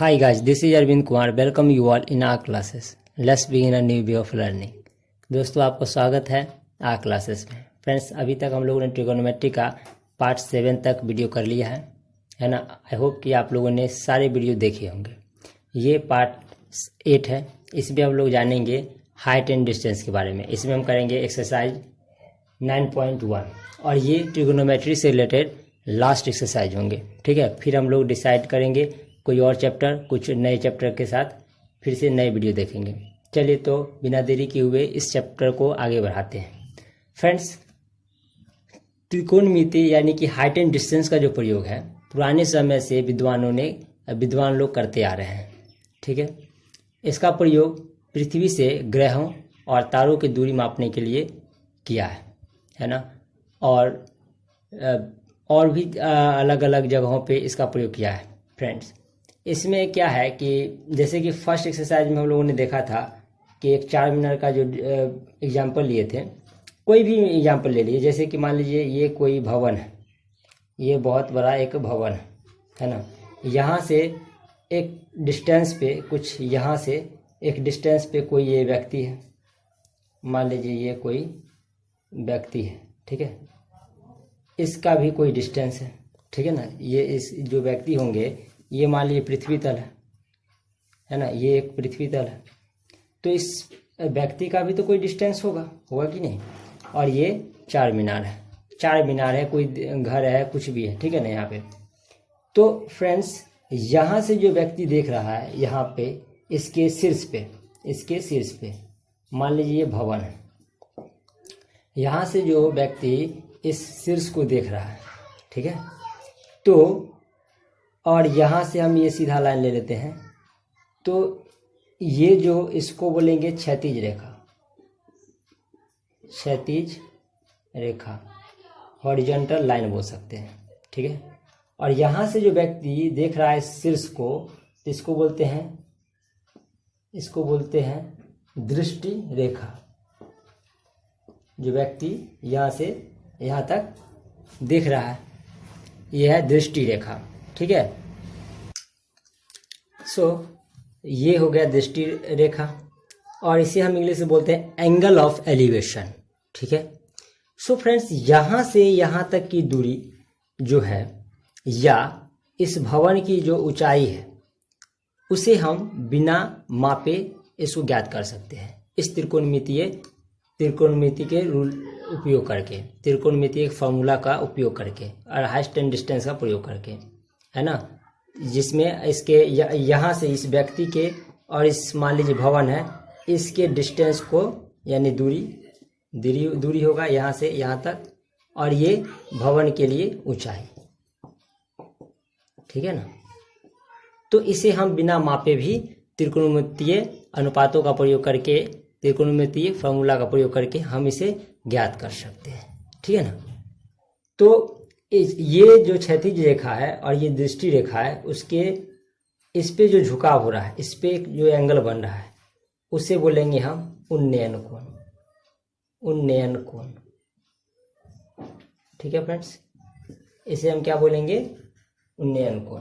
Hi guys, this is Arvind Kumar. Welcome you all in our classes. Let's begin a new way of learning. दोस्तों आपको स्वागत है are classes में। Friends अभी तक हम लोगों ने ट्रिगोनोमेट्री का पार्ट 7 तक वीडियो कर लिया है ना। आई होप कि आप लोगों ने सारे वीडियो देखे होंगे। ये पार्ट 8 है। इसमें हम लोग जानेंगे हाइट एंड डिस्टेंस के बारे में। इसमें हम करेंगे एक्सरसाइज 9.1 और ये ट्रिगोनोमेट्री से रिलेटेड लास्ट एक्सरसाइज होंगे। ठीक है, फिर हम लोग डिसाइड करेंगे कोई और चैप्टर, कुछ नए चैप्टर के साथ फिर से नए वीडियो देखेंगे। चलिए तो बिना देरी किए हुए इस चैप्टर को आगे बढ़ाते हैं। फ्रेंड्स त्रिकोणमिति यानी कि हाइट एंड डिस्टेंस का जो प्रयोग है पुराने समय से विद्वान लोग करते आ रहे हैं। ठीक है, इसका प्रयोग पृथ्वी से ग्रहों और तारों की दूरी मापने के लिए किया है ना। और भी अलग अलग जगहों पे इसका प्रयोग किया है। फ्रेंड्स इसमें क्या है कि जैसे कि फर्स्ट एक्सरसाइज में हम लोगों ने देखा था कि एक 4 मिनट का जो एग्जाम्पल लिए थे, कोई भी एग्जाम्पल ले लीजिए। जैसे कि मान लीजिए ये कोई भवन है, ये बहुत बड़ा एक भवन है ना। यहाँ से एक डिस्टेंस पे कुछ, यहाँ से एक डिस्टेंस पे कोई ये व्यक्ति है। मान लीजिए ये कोई व्यक्ति है, ठीक है, इसका भी कोई डिस्टेंस है, ठीक है ना। ये इस जो व्यक्ति होंगे ये मान लीजिए पृथ्वी तल है ना, ये एक पृथ्वी तल है, तो इस व्यक्ति का भी तो कोई डिस्टेंस होगा कि नहीं। और ये 4 मीनार है, कोई घर है, कुछ भी है, ठीक है ना यहाँ पे। तो फ्रेंड्स यहाँ से जो व्यक्ति देख रहा है, यहाँ पे इसके शीर्ष पे मान लीजिए ये भवन है। यहाँ से जो व्यक्ति इस शीर्ष को देख रहा है, ठीक है, तो और यहाँ से हम ये सीधा लाइन ले लेते हैं, तो ये जो इसको बोलेंगे क्षैतिज रेखा, हॉरिजॉन्टल लाइन बोल सकते हैं, ठीक है। और यहाँ से जो व्यक्ति देख रहा है शीर्ष को, इसको बोलते हैं दृष्टि रेखा। जो व्यक्ति यहाँ से यहाँ तक देख रहा है, यह है दृष्टि रेखा, ठीक है। ये हो गया दृष्टि रेखा और इसे हम इंग्लिश में बोलते हैं एंगल ऑफ एलिवेशन, ठीक है। फ्रेंड्स यहाँ से यहाँ तक की दूरी जो है या इस भवन की जो ऊंचाई है उसे हम बिना मापे इसको ज्ञात कर सकते हैं इस त्रिकोणमिति के रूल उपयोग करके, त्रिकोणमिति एक फार्मूला का उपयोग करके और हाइट एंड डिस्टेंस का प्रयोग करके, है ना। जिसमें इसके यहाँ से इस व्यक्ति के और इस मान लीजिए भवन है, इसके डिस्टेंस को यानी दूरी होगा यहाँ से यहाँ तक, और ये भवन के लिए ऊंचाई, ठीक है ना। तो इसे हम बिना मापे भी त्रिकोणमितीय अनुपातों का प्रयोग करके, त्रिकोणमितीय फार्मूला का प्रयोग करके हम इसे ज्ञात कर सकते हैं, ठीक है ना। तो ये जो क्षैतिज रेखा है और ये दृष्टि रेखा है, उसके इस पे जो झुकाव हो रहा है, इस पे जो एंगल बन रहा है, उसे बोलेंगे हम उन्नयन कोण, ठीक है फ्रेंड्स। इसे हम क्या बोलेंगे, उन्नयन कोण,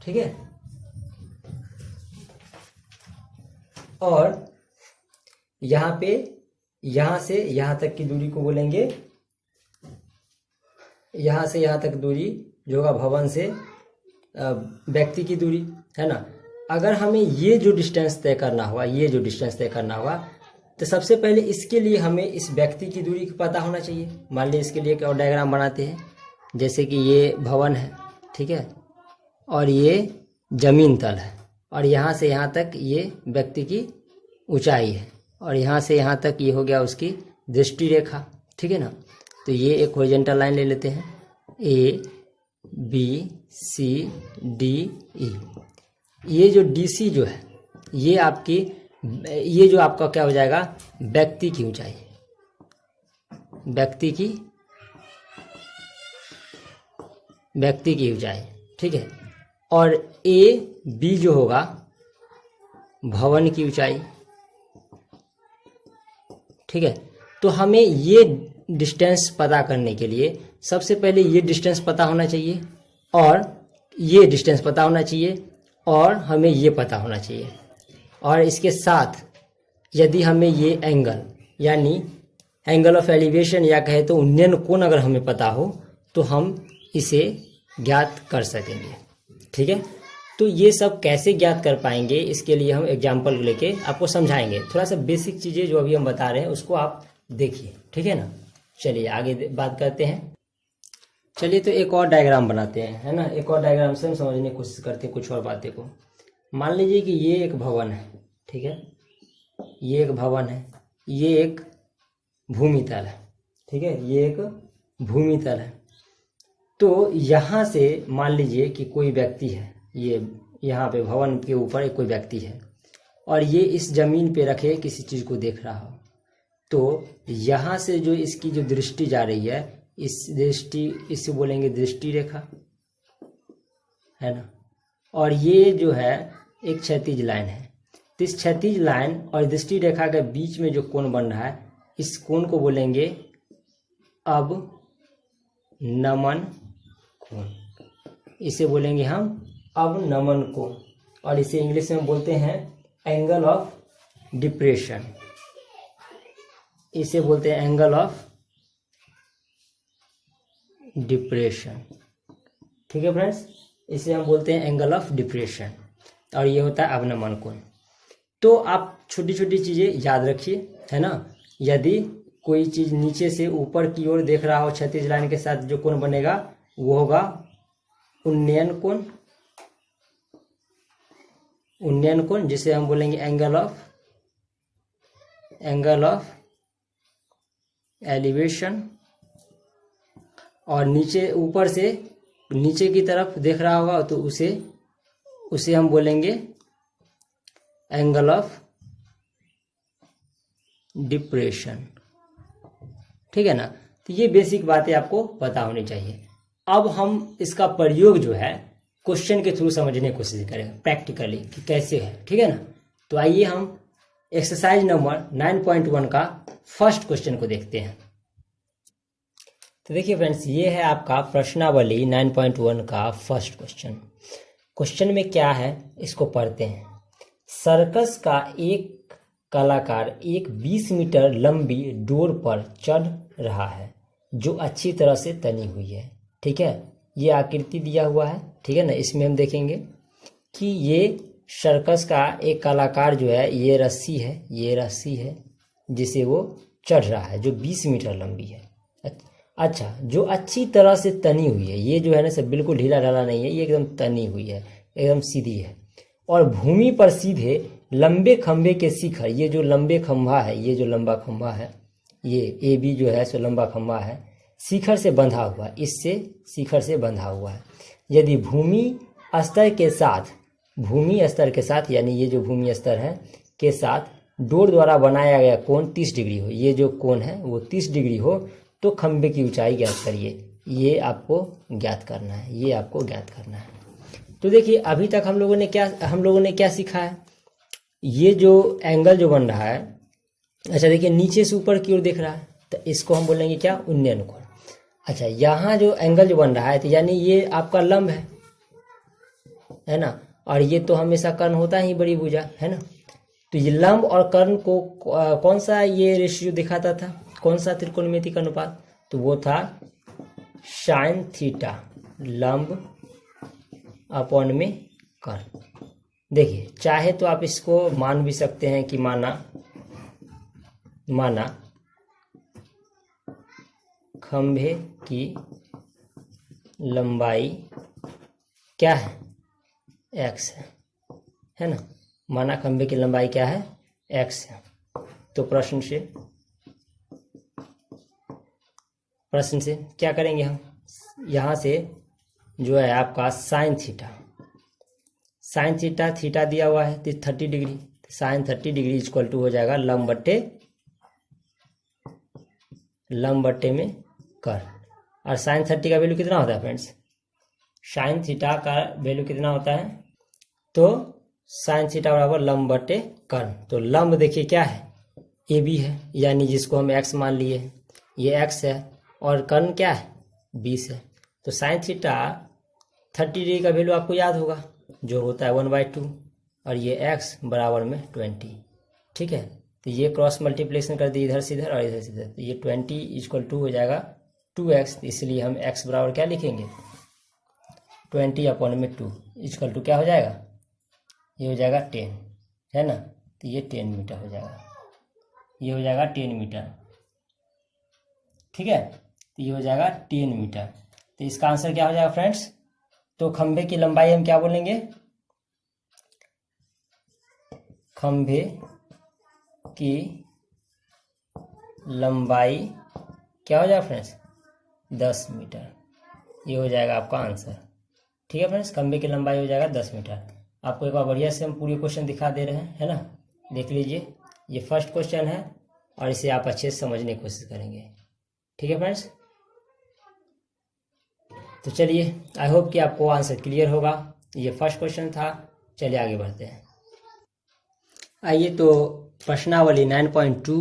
ठीक है। और यहाँ पे यहाँ से यहाँ तक की दूरी को बोलेंगे, यहाँ से यहाँ तक दूरी जो होगा भवन से व्यक्ति की दूरी, है ना। अगर हमें ये जो डिस्टेंस तय करना हुआ, तो सबसे पहले इसके लिए हमें इस व्यक्ति की दूरी का पता होना चाहिए। मान लीजिए इसके लिए एक और डायग्राम बनाते हैं। जैसे कि ये भवन है, ठीक है, और ये जमीन तल है, और यहाँ से यहाँ तक ये व्यक्ति की ऊंचाई है, और यहाँ से यहाँ तक ये हो गया उसकी दृष्टि रेखा, ठीक है ना। तो ये एक हॉरिजॉन्टल लाइन ले लेते हैं, A B C D E। ये जो DC जो है, ये जो आपका क्या हो जाएगा, व्यक्ति की ऊंचाई, व्यक्ति की ऊंचाई, ठीक है। और A B जो होगा भवन की ऊंचाई, ठीक है। तो हमें ये डिस्टेंस पता करने के लिए सबसे पहले ये डिस्टेंस पता होना चाहिए और ये डिस्टेंस पता होना चाहिए, और हमें ये पता होना चाहिए। और इसके साथ यदि हमें ये एंगल यानी एंगल ऑफ एलिवेशन या कहे तो उन्नयन कोण अगर हमें पता हो तो हम इसे ज्ञात कर सकेंगे। ठीक है, तो ये सब कैसे ज्ञात कर पाएंगे, इसके लिए हम एग्जाम्पल लेके आपको समझाएंगे। थोड़ा सा बेसिक चीज़ें जो अभी हम बता रहे हैं उसको आप देखिए, ठीक है ना। चलिए आगे बात करते हैं। चलिए तो एक और डायग्राम बनाते हैं, है ना। एक और डायग्राम से हम समझने की कोशिश करते हैं कुछ और बातें को। मान लीजिए कि ये एक भवन है, ठीक है, ये एक भवन है, ये एक भूमि तल है, ठीक है, ये एक भूमि तल है। तो यहाँ से मान लीजिए कि कोई व्यक्ति है, ये यहाँ पे भवन के ऊपर एक कोई व्यक्ति है और ये इस जमीन पे रखे किसी चीज़ को देख रहा हो। तो यहाँ से जो इसकी जो दृष्टि जा रही है, इस दृष्टि, इसे बोलेंगे दृष्टि रेखा, है ना। और ये जो है एक क्षैतिज लाइन है। तो इस क्षैतिज लाइन और दृष्टि रेखा के बीच में जो कोण बन रहा है, इस कोण को बोलेंगे अब नमन कोण। इसे बोलेंगे हम अब नमन कोण, और इसे इंग्लिश में बोलते हैं एंगल ऑफ डिप्रेशन। इसे बोलते हैं एंगल ऑफ डिप्रेशन। ठीक है फ्रेंड्स, इसे हम बोलते हैं एंगल ऑफ डिप्रेशन, और ये होता है अवनमन कोण। तो आप छोटी छोटी चीज़ें याद रखिए, है ना। यदि कोई चीज़ नीचे से ऊपर की ओर देख रहा हो क्षैतिज लाइन के साथ, जो कोण बनेगा वो होगा उन्नयन कोण। उन्नयन कोण जिसे हम बोलेंगे एंगल ऑफ एलिवेशन। और नीचे ऊपर से नीचे की तरफ देख रहा होगा तो उसे हम बोलेंगे एंगल ऑफ डिप्रेशन। ठीक है ना। तो ये बेसिक बातें आपको पता होनी चाहिए। अब हम इसका प्रयोग जो है क्वेश्चन के थ्रू समझने की कोशिश करेंगे प्रैक्टिकली कि कैसे है। ठीक है ना। तो आइए हम एक्सरसाइज नंबर 9.1 का फर्स्ट क्वेश्चन को देखते हैं। तो देखिए फ्रेंड्स, ये है आपका प्रश्नावली 9.1 का फर्स्ट क्वेश्चन। क्वेश्चन में क्या है इसको पढ़ते हैं। सर्कस का एक कलाकार एक 20 मीटर लंबी डोर पर चढ़ रहा है जो अच्छी तरह से तनी हुई है। ठीक है, ये आकृति दिया हुआ है। ठीक है ना। इसमें हम देखेंगे कि ये सर्कस का एक कलाकार जो है, ये रस्सी है जिसे वो चढ़ रहा है, जो 20 मीटर लंबी है। अच्छा, जो अच्छी तरह से तनी हुई है, ये जो है ना सब बिल्कुल ढीला ढाला नहीं है, ये एकदम तनी हुई है, एकदम सीधी है। और भूमि पर सीधे लंबे खंभे के शिखर, ये जो लंबे खंभा है, ये जो लंबा खंभा है, ये ए बी जो है सो लंबा खंभा है, शिखर से बंधा हुआ, इससे शिखर से बंधा हुआ है। यदि भूमि स्तर के साथ यानी ये जो भूमि स्तर है के साथ डोर द्वारा बनाया गया कोण 30 डिग्री हो, ये जो कोण है वो 30 डिग्री हो, तो खंभे की ऊंचाई ज्ञात करिए। ये आपको ज्ञात करना है, तो देखिए अभी तक हम लोगों ने क्या सीखा है। ये जो एंगल जो बन रहा है, अच्छा देखिए नीचे से ऊपर की ओर देख रहा है, तो इसको हम बोलेंगे क्या, उन्नयन कोण। अच्छा, यहाँ जो एंगल जो बन रहा है, तो यानी ये आपका लंब है ना। और ये तो हमेशा कर्ण होता ही बड़ी भुजा, है ना। तो ये लंब और कर्ण को कौन सा ये रेशियो दिखाता था, कौन सा त्रिकोणमिति का अनुपात, तो वो था साइन थीटा लंब अपॉन में कर्ण। देखिए चाहे तो आप इसको मान भी सकते हैं कि माना खंभे की लंबाई क्या है, x है ना। माना खंभे की लंबाई क्या है, x है। तो प्रश्न से क्या करेंगे हम, यहाँ से जो है आपका साइन थीटा दिया हुआ है 30 degree, sine 30 degree equal to हो जाएगा लंब बट्टे में कर्ण। और साइन 30 का वैल्यू कितना होता है फ्रेंड्स, साइन थीटा का वैल्यू कितना होता है, तो साइन थीटा बराबर लंब बट्टे कर्ण। तो लंब देखिए क्या है, ए बी है, यानी जिसको हम x मान लिए, ये x है, और कर्ण क्या है 20 है। तो साइन थीटा 30 डिग्री का वैल्यू आपको याद होगा, जो होता है 1/2 और ये x बराबर में 20। ठीक है, तो ये क्रॉस मल्टीप्लिकेशन कर दी इधर से इधर और इधर से इधर, तो ये 20 = 2 हो जाएगा 2x, इसलिए हम x बराबर क्या लिखेंगे 20/2 = क्या हो जाएगा, ये हो जाएगा 10, है ना। तो ये 10 मीटर हो जाएगा, ये हो जाएगा 10 मीटर। ठीक है, तो ये हो जाएगा 10 मीटर। तो इसका आंसर क्या हो जाएगा फ्रेंड्स, तो खंभे की लंबाई हम क्या बोलेंगे, खंभे की लंबाई क्या हो जाएगा फ्रेंड्स 10 मीटर, ये हो जाएगा आपका आंसर। ठीक है फ्रेंड्स, खंभे की लंबाई हो जाएगा 10 मीटर। आपको एक बार बढ़िया से हम पूरी क्वेश्चन दिखा दे रहे हैं, है ना, देख लीजिए। ये फर्स्ट क्वेश्चन है और इसे आप अच्छे से समझने की कोशिश करेंगे। ठीक है फ्रेंड्स, तो चलिए, आई होप कि आपको आंसर क्लियर होगा। ये फर्स्ट क्वेश्चन था, चलिए आगे बढ़ते हैं। आइए तो प्रश्नावली 9.2